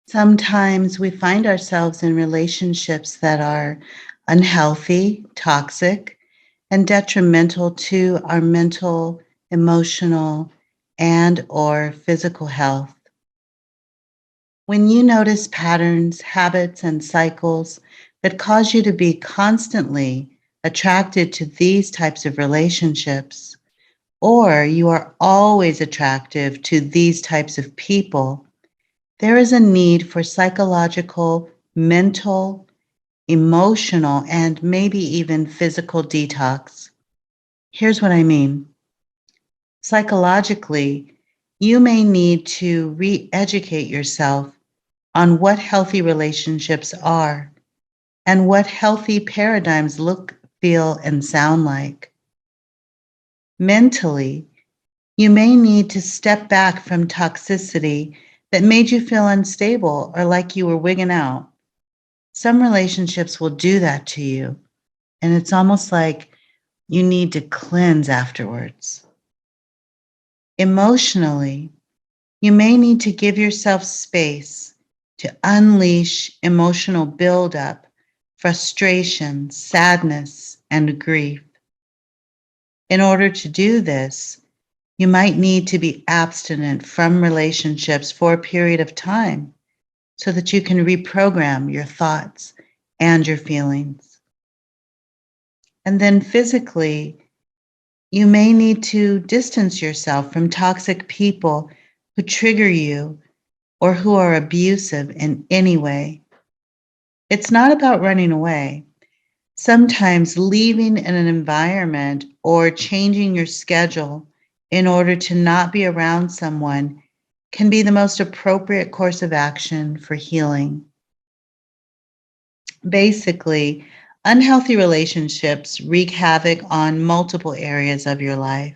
Sometimes we find ourselves in relationships that are unhealthy, toxic, and detrimental to our mental, emotional, and or physical health. When you notice patterns, habits, and cycles that cause you to be constantly attracted to these types of relationships, or you are always attractive to these types of people, there is a need for psychological, mental, emotional, and maybe even physical detox. Here's what I mean. Psychologically, you may need to re educate yourself on what healthy relationships are and what healthy paradigms look, feel, and sound like. Mentally, you may need to step back from toxicity that made you feel unstable or like you were wigging out. Some relationships will do that to you, and it's almost like you need to cleanse afterwards. Emotionally, you may need to give yourself space to unleash emotional buildup, frustration, sadness, and grief. In order to do this, you might need to be abstinent from relationships for a period of time so that you can reprogram your thoughts and your feelings. And then physically, you may need to distance yourself from toxic people who trigger you or who are abusive in any way. It's not about running away. Sometimes leaving in an environment or changing your schedule in order to not be around someone can be the most appropriate course of action for healing. Basically, unhealthy relationships wreak havoc on multiple areas of your life.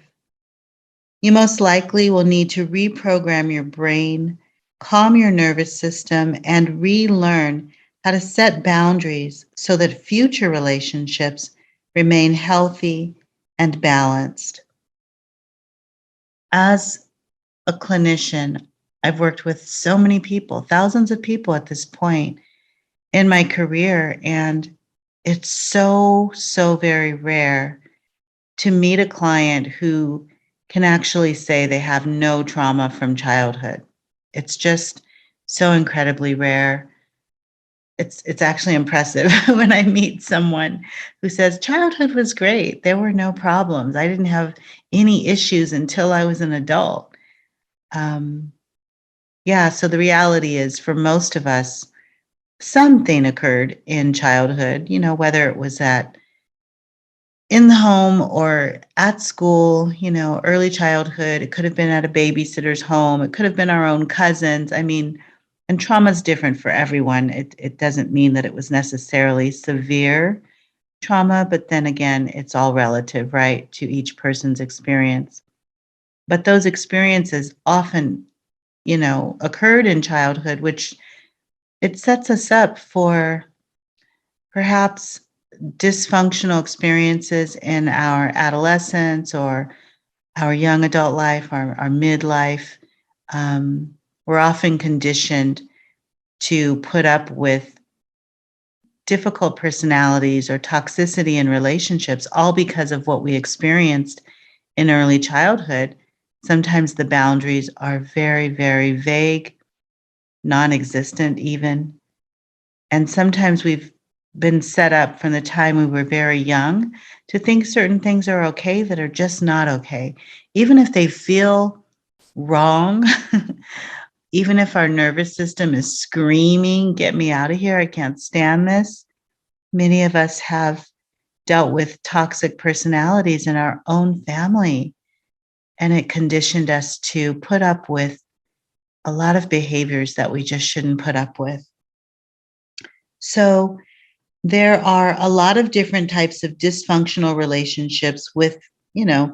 You most likely will need to reprogram your brain, calm your nervous system, and relearn how to set boundaries so that future relationships remain healthy and balanced. As a clinician, I've worked with so many people, thousands of people at this point in my career, and it's so very rare to meet a client who can actually say they have no trauma from childhood. It's just so incredibly rare. It's actually impressive when I meet someone who says childhood was great. There were no problems. I didn't have any issues until I was an adult. Um, yeah, so the reality is for most of us, something occurred in childhood, whether it was at in the home or at school, early childhood. It could have been at a babysitter's home. It could have been our own cousins. I mean, and trauma is different for everyone. It doesn't mean that it was necessarily severe trauma, but then again, it's all relative, right, to each person's experience. But those experiences often, occurred in childhood, which it sets us up for perhaps dysfunctional experiences in our adolescence or our young adult life, our midlife. We're often conditioned to put up with difficult personalities or toxicity in relationships, all because of what we experienced in early childhood. Sometimes the boundaries are very vague, non existent, even. And sometimes we've been set up from the time we were very young to think certain things are okay that are just not okay. Even if they feel wrong, even if our nervous system is screaming, get me out of here, I can't stand this. Many of us have dealt with toxic personalities in our own family, and it conditioned us to put up with a lot of behaviors that we just shouldn't put up with. So, there are a lot of different types of dysfunctional relationships with,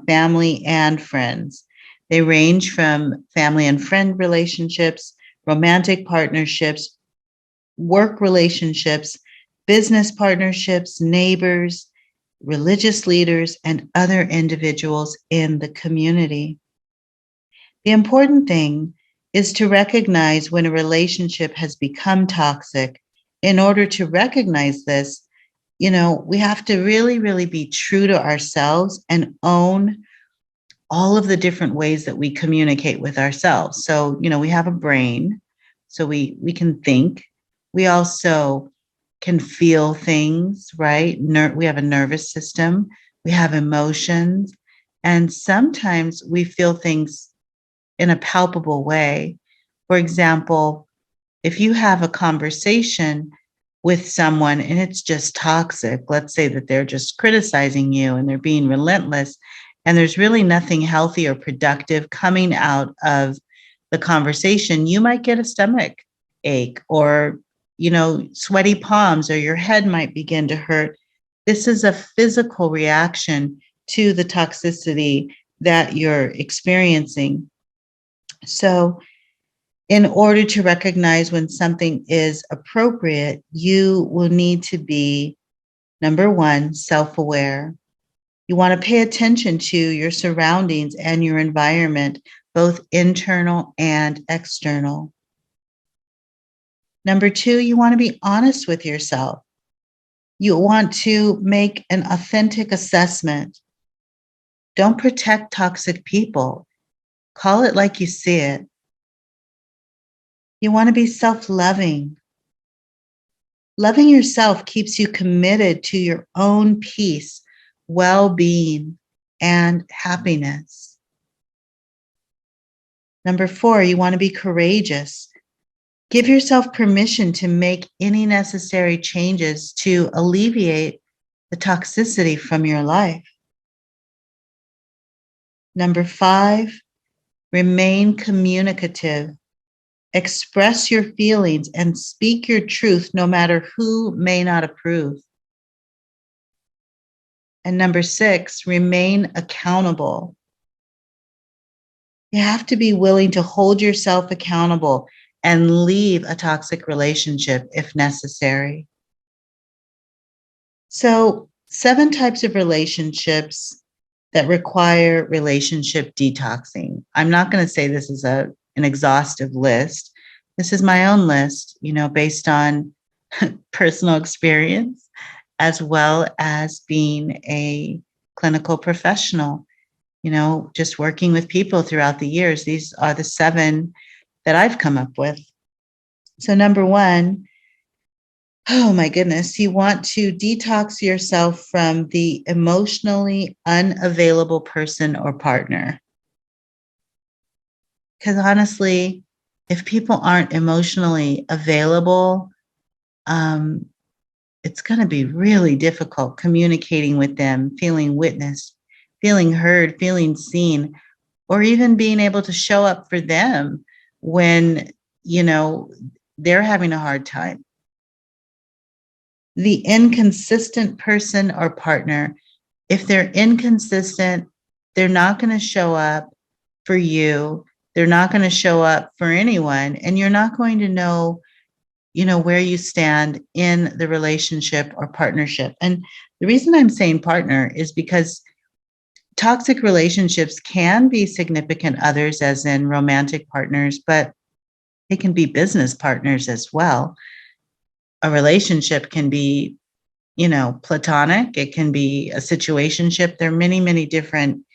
family and friends. They range from family and friend relationships, romantic partnerships, work relationships, business partnerships, neighbors, religious leaders, and other individuals in the community. The important thing is to recognize when a relationship has become toxic. In order to recognize this, we have to really, really be true to ourselves and own all of the different ways that we communicate with ourselves. So, we have a brain, so we can think. We also can feel things, right? We have a nervous system, we have emotions, and sometimes we feel things in a palpable way. For example, if you have a conversation with someone and it's just toxic, let's say that they're just criticizing you and they're being relentless, and there's really nothing healthy or productive coming out of the conversation, you might get a stomach ache or, sweaty palms, or your head might begin to hurt. This is a physical reaction to the toxicity that you're experiencing. So, in order to recognize when something is appropriate, you will need to be, number one, self-aware. You want to pay attention to your surroundings and your environment, both internal and external. Number two, you want to be honest with yourself. You want to make an authentic assessment. Don't protect toxic people. Call it like you see it. You want to be self-loving. Loving yourself keeps you committed to your own peace, well-being, and happiness. Number four, you want to be courageous. Give yourself permission to make any necessary changes to alleviate the toxicity from your life. Number five, remain communicative. Express your feelings and speak your truth no matter who may not approve. And number six, remain accountable. You have to be willing to hold yourself accountable and leave a toxic relationship if necessary. So, 7 types of relationships that require relationship detoxing. I'm not going to say this is an exhaustive list. This is my own list, based on personal experience, as well as being a clinical professional, just working with people throughout the years. These are the 7 that I've come up with. So number 1, oh my goodness, you want to detox yourself from the emotionally unavailable person or partner. Because honestly, if people aren't emotionally available, it's going to be really difficult communicating with them, feeling witnessed, feeling heard, feeling seen, or even being able to show up for them when, they're having a hard time. The inconsistent person or partner, if they're inconsistent, they're not going to show up for you. They're not going to show up for anyone, and you're not going to know, where you stand in the relationship or partnership. And the reason I'm saying partner is because toxic relationships can be significant others, as in romantic partners, but they can be business partners as well. A relationship can be, platonic. It can be a situationship. There are many, many different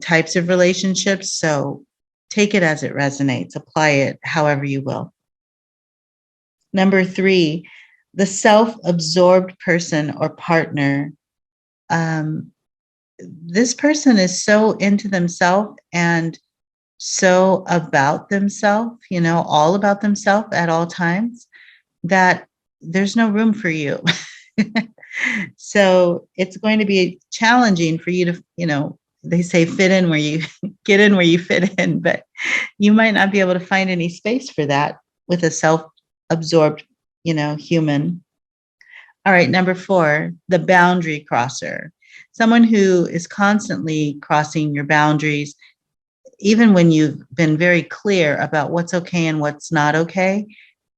types of relationships. So take it as it resonates. Apply it however you will. Number 3, the self-absorbed person or partner. This person is so into themselves and so about themselves, all about themselves at all times, that there's no room for you. So it's going to be challenging for you to, they say fit in where you get in where you fit in, but you might not be able to find any space for that with a self-absorbed, human. All right, number 4, the boundary crosser. Someone who is constantly crossing your boundaries, even when you've been very clear about what's okay and what's not okay.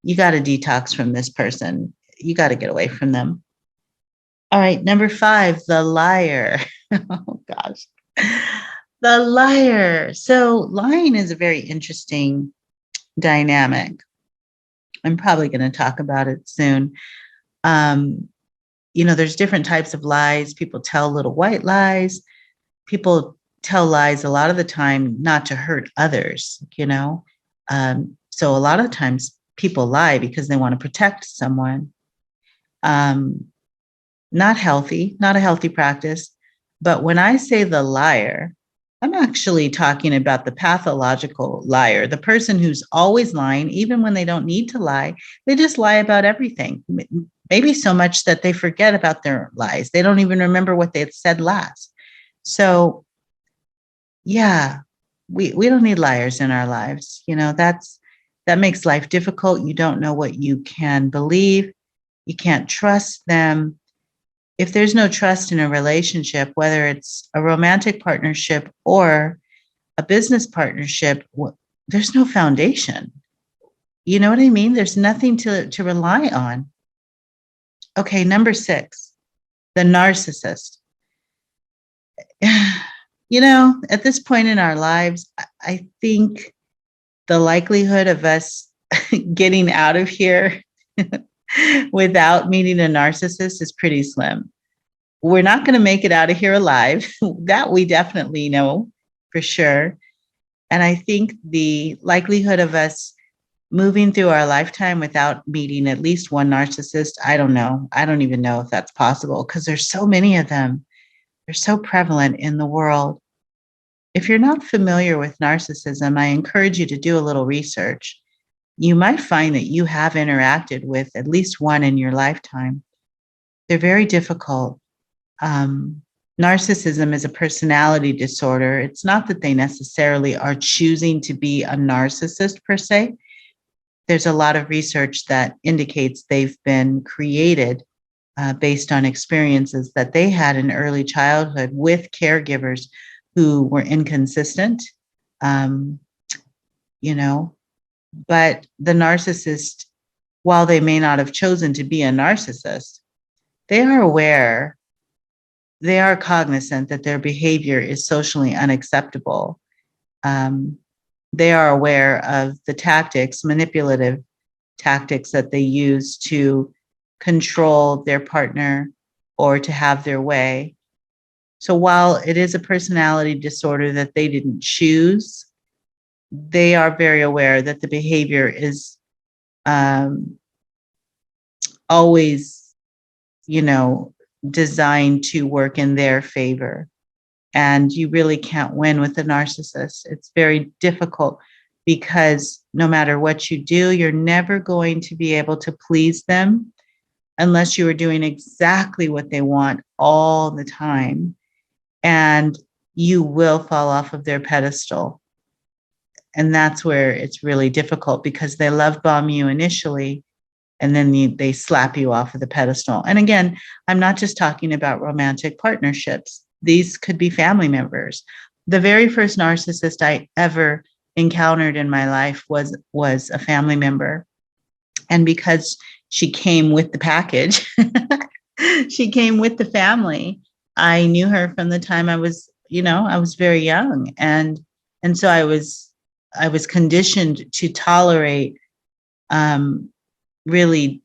You got to detox from this person. You got to get away from them. All right, number 5, the liar. Oh gosh. The liar. So lying is a very interesting dynamic. I'm probably going to talk about it soon. Um, there's different types of lies. People tell little white lies. People tell lies a lot of the time not to hurt others. So a lot of times people lie because they want to protect someone. Um, Not healthy, not a healthy practice. But when I say the liar, I'm actually talking about the pathological liar, the person who's always lying, even when they don't need to lie. They just lie about everything, maybe so much that they forget about their lies. They don't even remember what they had said last. So, yeah, we don't need liars in our lives. That makes life difficult. You don't know what you can believe. You can't trust them. If there's no trust in a relationship, whether it's a romantic partnership or a business partnership, there's no foundation. You know what I mean? There's nothing to rely on. Okay, number 6, the narcissist. At this point in our lives, I think the likelihood of us getting out of here without meeting a narcissist is pretty slim. We're not going to make it out of here alive. That we definitely know for sure. And I think the likelihood of us moving through our lifetime without meeting at least one narcissist, I don't know. I don't even know if that's possible because there's so many of them. They're so prevalent in the world. If you're not familiar with narcissism, I encourage you to do a little research. You might find that you have interacted with at least one in your lifetime. They're very difficult. Narcissism is a personality disorder. It's not that they necessarily are choosing to be a narcissist per se. There's a lot of research that indicates they've been created based on experiences that they had in early childhood with caregivers who were inconsistent, um, but the narcissist, while they may not have chosen to be a narcissist, they are cognizant that their behavior is socially unacceptable. They are aware of the manipulative tactics that they use to control their partner or to have their way. So while it is a personality disorder that they didn't choose, they are very aware that the behavior is always, designed to work in their favor. And you really can't win with a narcissist. It's very difficult because no matter what you do, you're never going to be able to please them unless you are doing exactly what they want all the time. And you will fall off of their pedestal. And that's where it's really difficult because they love bomb you initially, and then they slap you off of the pedestal. And again, I'm not just talking about romantic partnerships. These could be family members. The very first narcissist I ever encountered in my life was a family member. And because she came with the package, she came with the family. I knew her from the time I was very young. And so I was conditioned to tolerate really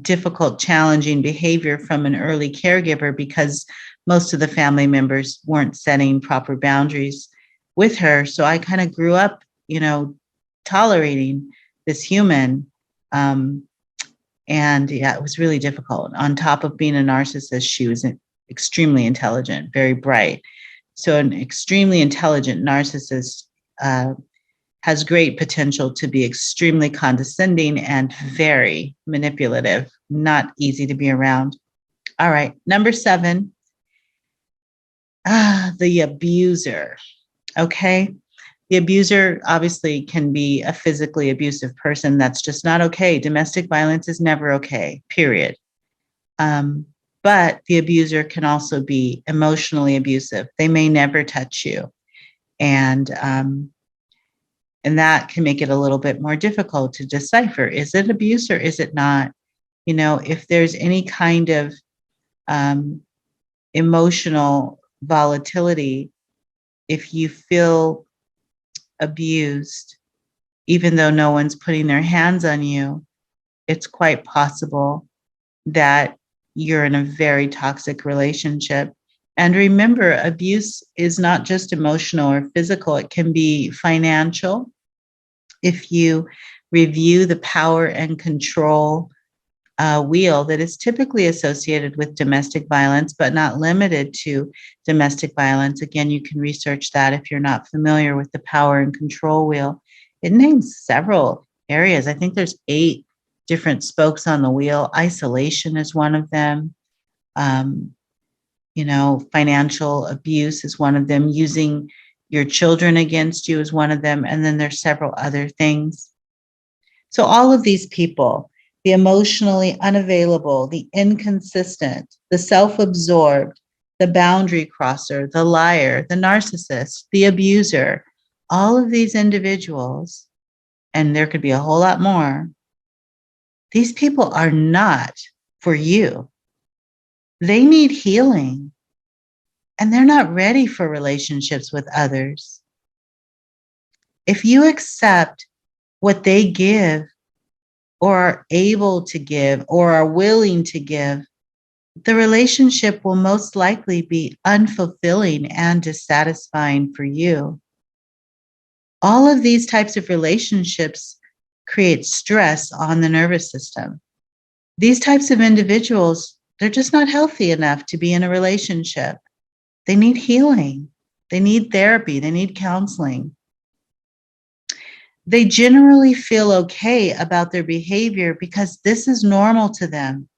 difficult, challenging behavior from an early caregiver because most of the family members weren't setting proper boundaries with her. So I kind of grew up, tolerating this human. And yeah, it was really difficult. On top of being a narcissist, she was extremely intelligent, very bright. So an extremely intelligent narcissist has great potential to be extremely condescending and very manipulative, not easy to be around. All right, number 7, the abuser. Okay, the abuser obviously can be a physically abusive person. That's just not okay. Domestic violence is never okay, period. But the abuser can also be emotionally abusive. They may never touch you. And that can make it a little bit more difficult to decipher. Is it abuse or is it not? If there's any kind of emotional volatility, if you feel abused, even though no one's putting their hands on you, it's quite possible that you're in a very toxic relationship. And remember, abuse is not just emotional or physical, it can be financial. If you review the power and control wheel that is typically associated with domestic violence, but not limited to domestic violence. Again, you can research that if you're not familiar with the power and control wheel. It names several areas. I think there's 8 different spokes on the wheel. Isolation is one of them. Financial abuse is one of them. Using your children against you is one of them. And then there's several other things. So all of these people, the emotionally unavailable, the inconsistent, the self-absorbed, the boundary crosser, the liar, the narcissist, the abuser, all of these individuals, and there could be a whole lot more, these people are not for you. They need healing, and they're not ready for relationships with others. If you accept what they give, or are able to give, or are willing to give, the relationship will most likely be unfulfilling and dissatisfying for you. All of these types of relationships create stress on the nervous system. These types of individuals, they're just not healthy enough to be in a relationship. They need healing. They need therapy. They need counseling. They generally feel okay about their behavior because this is normal to them.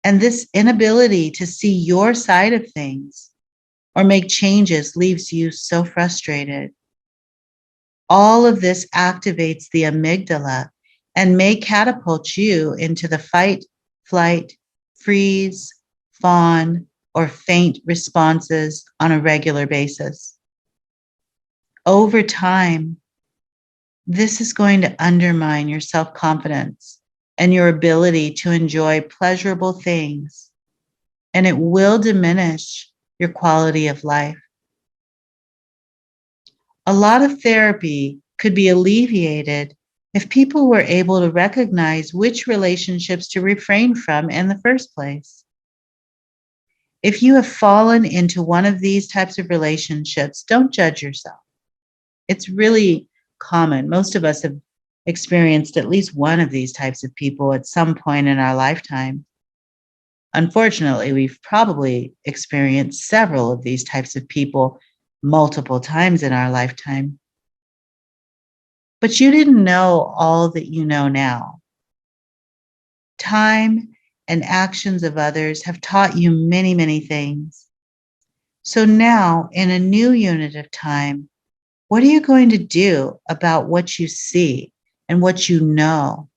And this inability to see your side of things or make changes leaves you so frustrated. All of this activates the amygdala and may catapult you into the fight, flight, freeze, fawn, or faint responses on a regular basis. Over time, this is going to undermine your self-confidence and your ability to enjoy pleasurable things, and it will diminish your quality of life. A lot of therapy could be alleviated if people were able to recognize which relationships to refrain from in the first place. If you have fallen into one of these types of relationships, don't judge yourself. It's really common. Most of us have experienced at least one of these types of people at some point in our lifetime. Unfortunately, we've probably experienced several of these types of people multiple times in our lifetime. But you didn't know all that you know now. Time and actions of others have taught you many, many things. So now, in a new unit of time, what are you going to do about what you see and what you know?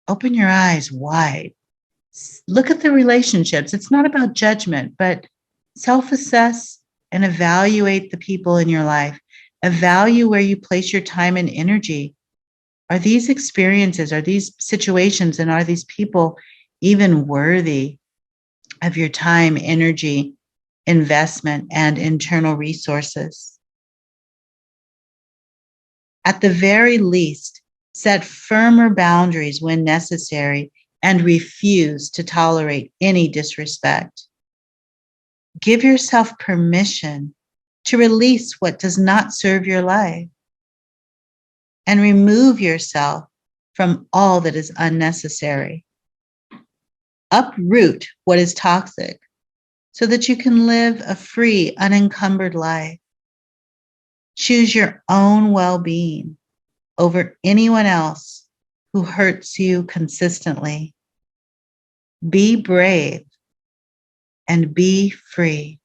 Open your eyes wide. Look at the relationships. It's not about judgment, but self-assess and evaluate the people in your life. Evaluate where you place your time and energy. Are these experiences, are these situations, and are these people even worthy of your time, energy, investment, and internal resources? At the very least, set firmer boundaries when necessary and refuse to tolerate any disrespect. Give yourself permission to release what does not serve your life and remove yourself from all that is unnecessary. Uproot what is toxic so that you can live a free, unencumbered life. Choose your own well-being over anyone else who hurts you consistently. Be brave and be free.